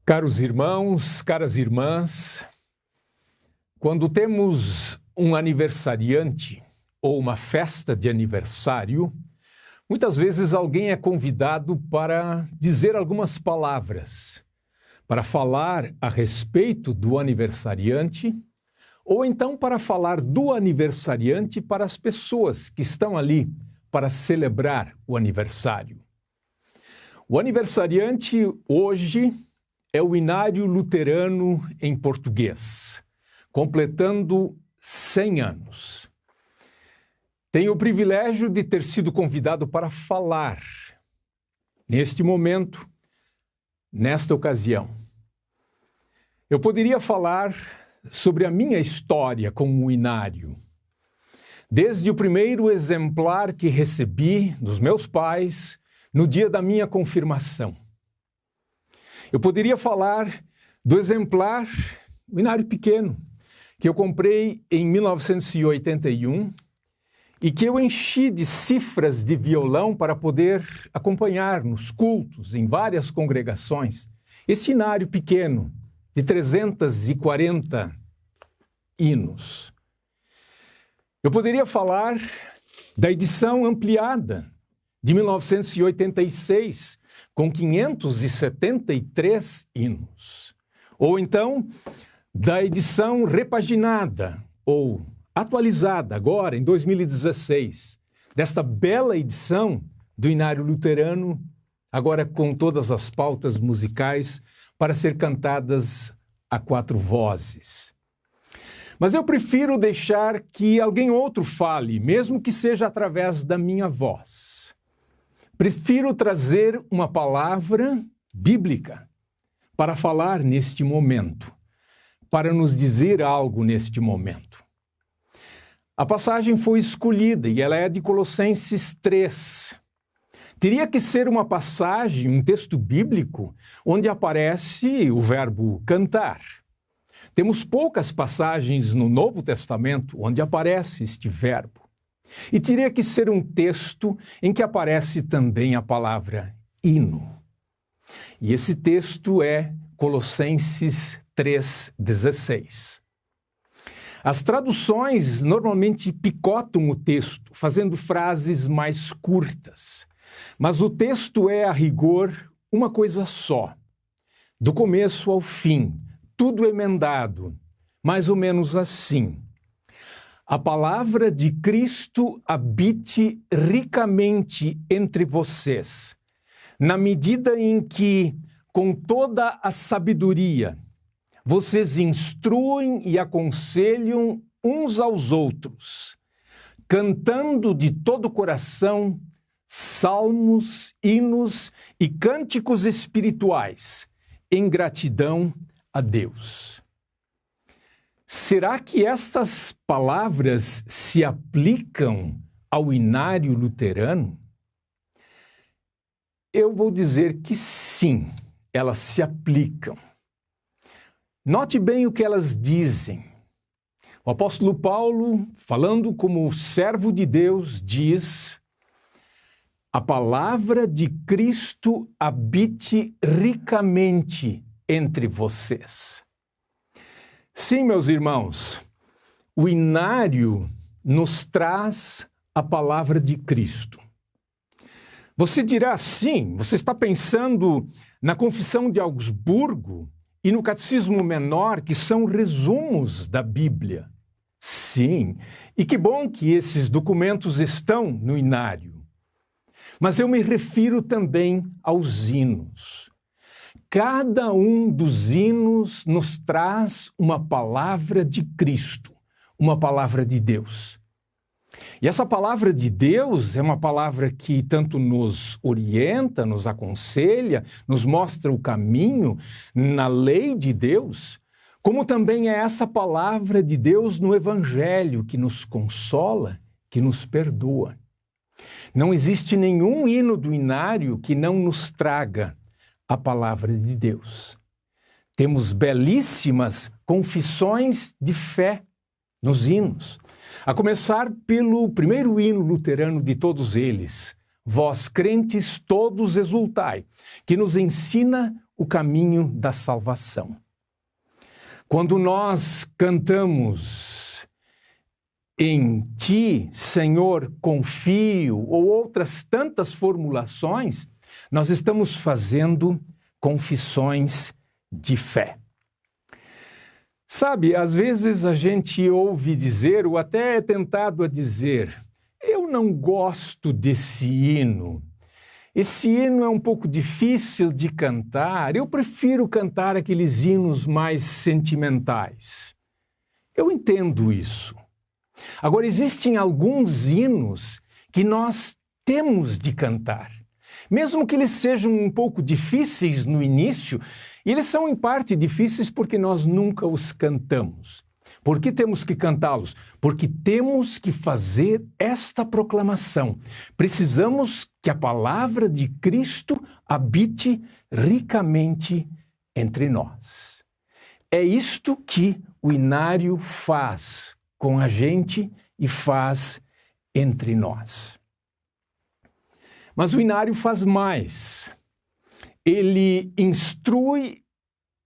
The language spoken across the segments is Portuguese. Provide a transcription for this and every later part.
Caros irmãos, caras irmãs, quando temos um aniversariante ou uma festa de aniversário, muitas vezes alguém é convidado para dizer algumas palavras, para falar a respeito do aniversariante, ou então para falar do aniversariante para as pessoas que estão ali para celebrar o aniversário. O aniversariante hoje é o Inário Luterano em português, completando 100 anos. Tenho o privilégio de ter sido convidado para falar, neste momento, nesta ocasião. Eu poderia falar sobre a minha história com o Inário, desde o primeiro exemplar que recebi dos meus pais no dia da minha confirmação. Eu poderia falar do exemplar, o Inário pequeno, que eu comprei em 1981 e que eu enchi de cifras de violão para poder acompanhar nos cultos em várias congregações. Esse Inário pequeno, de 340 hinos. Eu poderia falar da edição ampliada de 1986, com 573 hinos. Ou então, da edição repaginada, ou atualizada agora, em 2016, desta bela edição do Inário Luterano, agora com todas as pautas musicais para ser cantadas a 4 vozes. Mas eu prefiro deixar que alguém outro fale, mesmo que seja através da minha voz. Prefiro trazer uma palavra bíblica para falar neste momento, para nos dizer algo neste momento. A passagem foi escolhida e ela é de Colossenses 3. Teria que ser uma passagem, um texto bíblico, onde aparece o verbo cantar. Temos poucas passagens no Novo Testamento onde aparece este verbo. E teria que ser um texto em que aparece também a palavra hino. E esse texto é Colossenses 3,16. As traduções normalmente picotam o texto, fazendo frases mais curtas. Mas o texto é, a rigor, uma coisa só. Do começo ao fim, tudo emendado, mais ou menos assim. A palavra de Cristo habite ricamente entre vocês, na medida em que, com toda a sabedoria, vocês instruem e aconselham uns aos outros, cantando de todo o coração salmos, hinos e cânticos espirituais, em gratidão a Deus. Será que estas palavras se aplicam ao Inário Luterano? Eu vou dizer que sim, elas se aplicam. Note bem o que elas dizem. O apóstolo Paulo, falando como servo de Deus, diz: a palavra de Cristo habite ricamente entre vocês. Sim, meus irmãos, o Inário nos traz a palavra de Cristo. Você dirá, sim, você está pensando na Confissão de Augsburgo e no Catecismo Menor, que são resumos da Bíblia. Sim, e que bom que esses documentos estão no Inário. Mas eu me refiro também aos hinos. Cada um dos hinos nos traz uma palavra de Cristo, uma palavra de Deus. E essa palavra de Deus é uma palavra que tanto nos orienta, nos aconselha, nos mostra o caminho na lei de Deus, como também é essa palavra de Deus no Evangelho que nos consola, que nos perdoa. Não existe nenhum hino do Inário que não nos traga a palavra de Deus. Temos belíssimas confissões de fé nos hinos, a começar pelo primeiro hino luterano de todos eles, Vós crentes todos exultai, que nos ensina o caminho da salvação. Quando nós cantamos "Em Ti, Senhor, confio", ou outras tantas formulações, nós estamos fazendo confissões de fé. Sabe, às vezes a gente ouve dizer, ou até é tentado a dizer, eu não gosto desse hino. Esse hino é um pouco difícil de cantar, eu prefiro cantar aqueles hinos mais sentimentais. Eu entendo isso. Agora, existem alguns hinos que nós temos de cantar. Mesmo que eles sejam um pouco difíceis no início, eles são em parte difíceis porque nós nunca os cantamos. Por que temos que cantá-los? Porque temos que fazer esta proclamação. Precisamos que a palavra de Cristo habite ricamente entre nós. É isto que o inário faz com a gente e faz entre nós. Mas o inário faz mais. Ele instrui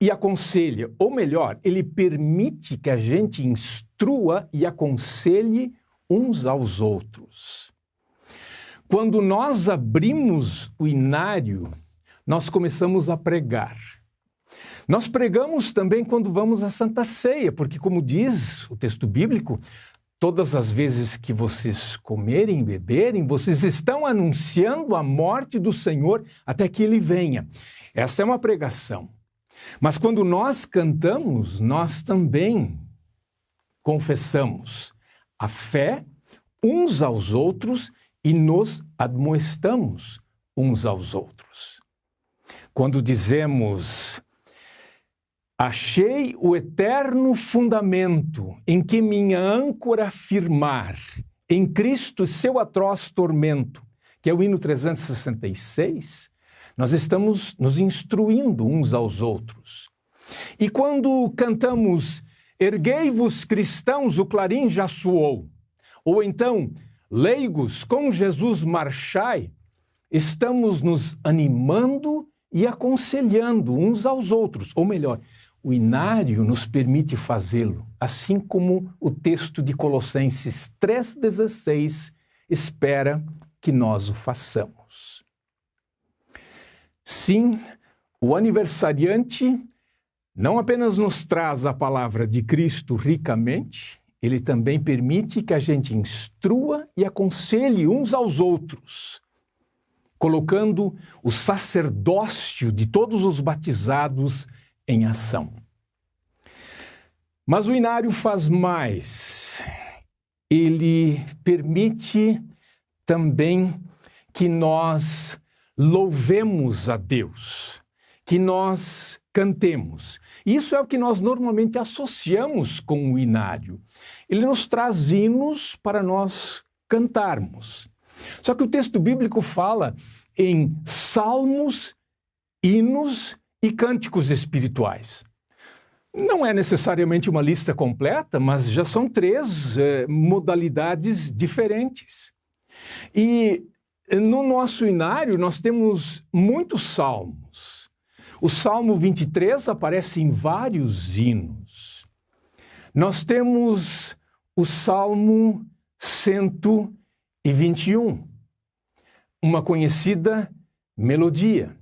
e aconselha, ou melhor, ele permite que a gente instrua e aconselhe uns aos outros. Quando nós abrimos o inário, nós começamos a pregar. Nós pregamos também quando vamos à Santa Ceia, porque, como diz o texto bíblico, todas as vezes que vocês comerem e beberem, vocês estão anunciando a morte do Senhor até que Ele venha. Esta é uma pregação. Mas quando nós cantamos, nós também confessamos a fé uns aos outros e nos admoestamos uns aos outros. Quando dizemos: achei o eterno fundamento em que minha âncora firmar, em Cristo seu atroz tormento, que é o hino 366, nós estamos nos instruindo uns aos outros. E quando cantamos "Erguei-vos, cristãos, o clarim já soou", ou então "Leigos, com Jesus marchai", estamos nos animando e aconselhando uns aos outros, ou melhor, o inário nos permite fazê-lo, assim como o texto de Colossenses 3,16 espera que nós o façamos. Sim, o aniversariante não apenas nos traz a palavra de Cristo ricamente, ele também permite que a gente instrua e aconselhe uns aos outros, colocando o sacerdócio de todos os batizados em ação. Mas o inário faz mais. Ele permite também que nós louvemos a Deus, que nós cantemos. Isso é o que nós normalmente associamos com o inário. Ele nos traz hinos para nós cantarmos. Só que o texto bíblico fala em salmos, hinos e cânticos espirituais. Não é necessariamente uma lista completa, mas já são 3 modalidades diferentes. E no nosso inário nós temos muitos salmos. O Salmo 23 aparece em vários hinos. Nós temos o Salmo 121, uma conhecida melodia.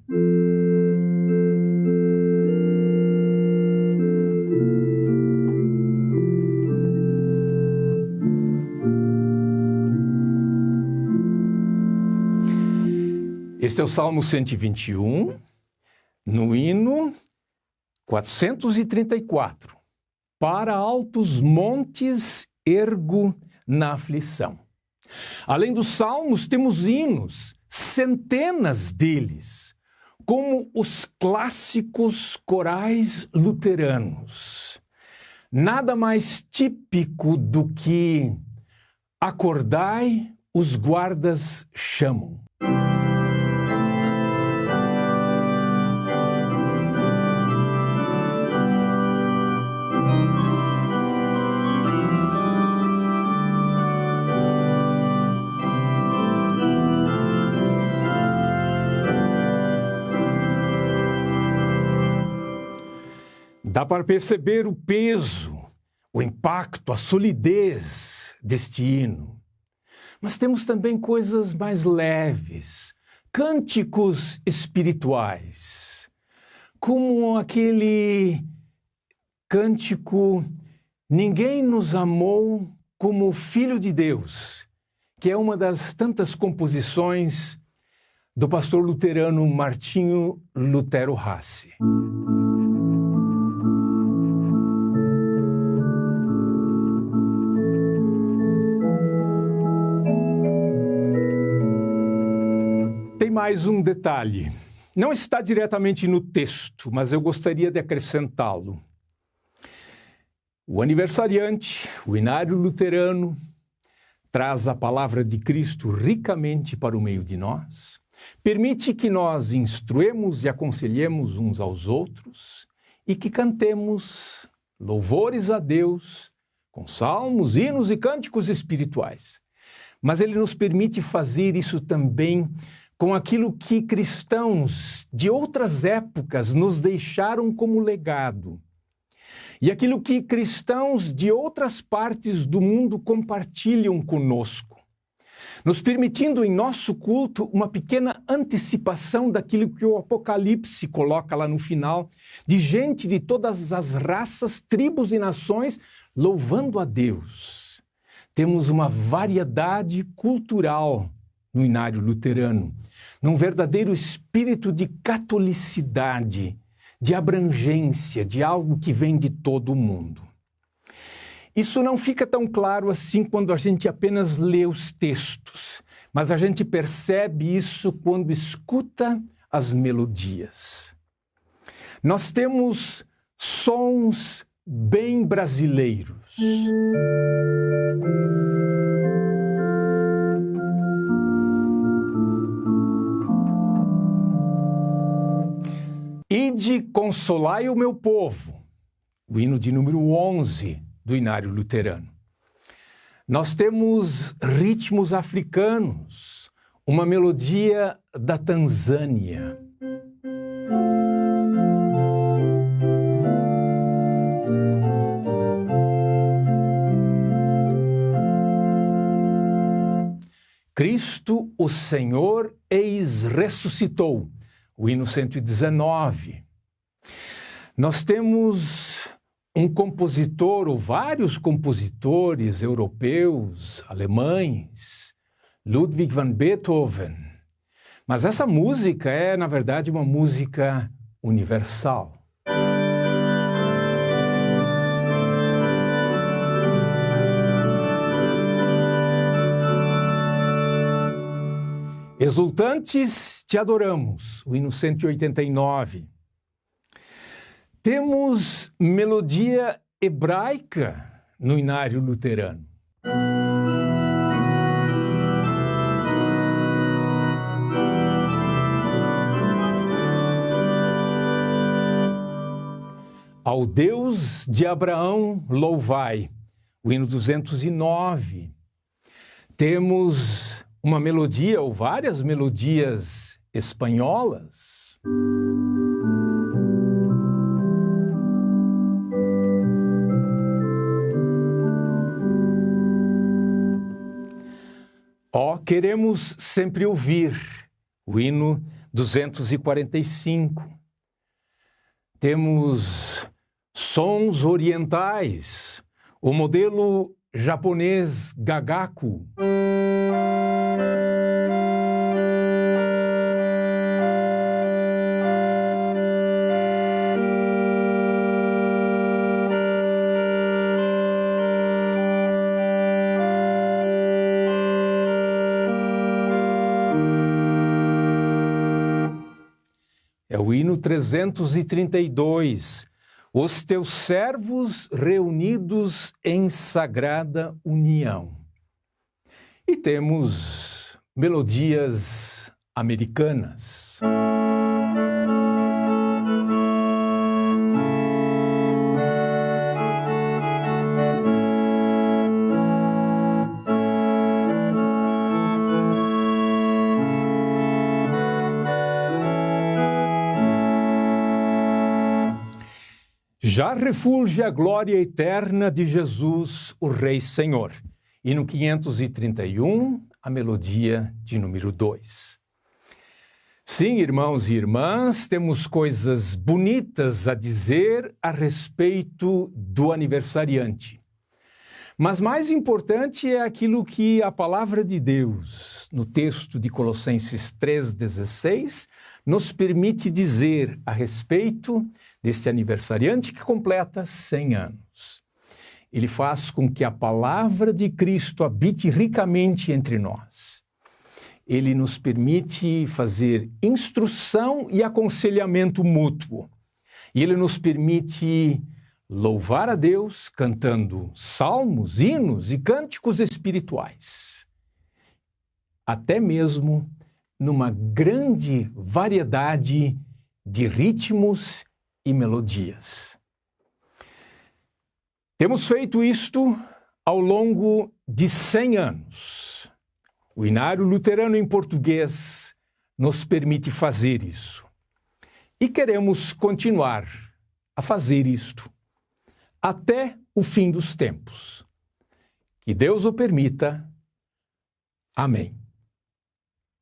Este é o Salmo 121, no hino 434. Para altos montes ergo na aflição. Além dos salmos, temos hinos, centenas deles, como os clássicos corais luteranos. Nada mais típico do que "Acordai, os guardas chamam". Dá para perceber o peso, o impacto, a solidez deste hino. Mas temos também coisas mais leves, cânticos espirituais, como aquele cântico Ninguém nos amou como o Filho de Deus, que é uma das tantas composições do pastor luterano Martinho Lutero Rassi. Tem mais um detalhe. Não está diretamente no texto, mas eu gostaria de acrescentá-lo. O aniversariante, o Inário Luterano, traz a palavra de Cristo ricamente para o meio de nós, permite que nós instruemos e aconselhemos uns aos outros e que cantemos louvores a Deus com salmos, hinos e cânticos espirituais. Mas ele nos permite fazer isso também com aquilo que cristãos de outras épocas nos deixaram como legado. E aquilo que cristãos de outras partes do mundo compartilham conosco, nos permitindo em nosso culto uma pequena antecipação daquilo que o Apocalipse coloca lá no final, de gente de todas as raças, tribos e nações louvando a Deus. Temos uma variedade cultural no Inário Luterano, num verdadeiro espírito de catolicidade, de abrangência, de algo que vem de todo o mundo. Isso não fica tão claro assim quando a gente apenas lê os textos, mas a gente percebe isso quando escuta as melodias. Nós temos sons bem brasileiros. Ide consolai o meu povo, o hino de número 11 do Inário Luterano. Nós temos ritmos africanos, uma melodia da Tanzânia. Cristo, o Senhor, eis ressuscitou. O hino 119. Nós temos um compositor, ou vários compositores europeus, alemães, Ludwig van Beethoven. Mas essa música é, na verdade, uma música universal. Exultantes, te adoramos, o hino 189. Temos melodia hebraica no Inário Luterano. Ao Deus de Abraão, louvai, o hino 209. Temos uma melodia ou várias melodias espanholas. Ó, queremos sempre ouvir, o hino 245. Temos sons orientais, o modelo japonês Gagaku. É o hino 332, os teus servos reunidos em sagrada união. E temos melodias americanas. Já refulge a glória eterna de Jesus, o Rei Senhor. E no 531, a melodia de número 2. Sim, irmãos e irmãs, temos coisas bonitas a dizer a respeito do aniversariante. Mas mais importante é aquilo que a palavra de Deus, no texto de Colossenses 3,16, nos permite dizer a respeito deste aniversariante que completa 100 anos. Ele faz com que a palavra de Cristo habite ricamente entre nós. Ele nos permite fazer instrução e aconselhamento mútuo. E ele nos permite louvar a Deus cantando salmos, hinos e cânticos espirituais. Até mesmo numa grande variedade de ritmos e melodias. Temos feito isto ao longo de 100 anos. O Inário Luterano em Português nos permite fazer isso. E queremos continuar a fazer isto até o fim dos tempos. Que Deus o permita. Amém.